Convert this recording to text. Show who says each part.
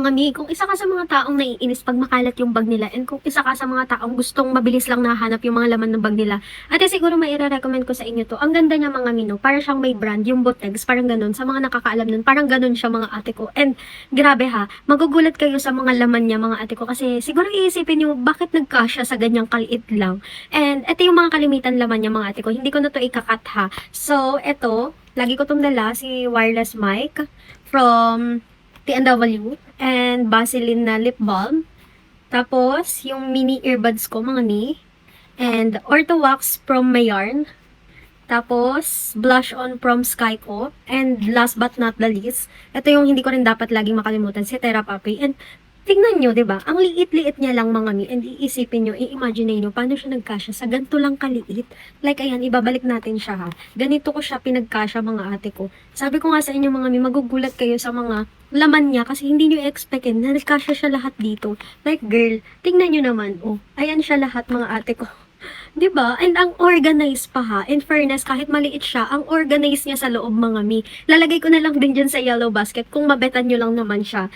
Speaker 1: mga mi, kung isa ka sa mga taong naiinis pag makalat yung bag nila, and kung isa ka sa mga taong gustong mabilis lang nahanap yung mga laman ng bag nila, ate siguro may recommend ko sa inyo to. Ang ganda niya mga mino, parang siyang may brand, yung Botegs, parang ganun. Sa mga nakakaalam nun, parang ganun siya mga ate ko. And grabe ha, magugulat kayo sa mga laman niya mga ate ko. Kasi siguro iisipin nyo, bakit nagkasya sa ganyang kaliit lang? And ito yung mga kalimitan laman niya mga ate ko. Hindi ko na to ikakat ha. So, ito, lagi ko tong dala, si wireless mic from T&W and Vaseline na lip balm. Tapos, yung mini earbuds ko, mga ni. And Ortho Wax from Mayarn. Tapos, blush on from Skyco. And last but not the least, ito yung hindi ko rin dapat laging makalimutan, si Terra Papi. And tingnan nyo, di ba? Ang liit-liit niya lang mga mi. And iisipin nyo, i-imagine nyo, paano siya nagkasya sa ganito lang kaliit. Like, ayan, ibabalik natin siya ha. Ganito ko siya pinagkasya mga ate ko. Sabi ko nga sa inyo mga mi, magugulat kayo sa mga laman niya kasi hindi nyo expectin na nagkasya siya lahat dito. Like, girl, tingnan nyo naman. Oh, ayan siya lahat mga ate ko. 'Di ba? And ang organized pa ha. In fairness, kahit maliit siya, ang organized niya sa loob mga mi. Lalagay ko na lang din dyan sa yellow basket kung mabetan nyo lang naman siya.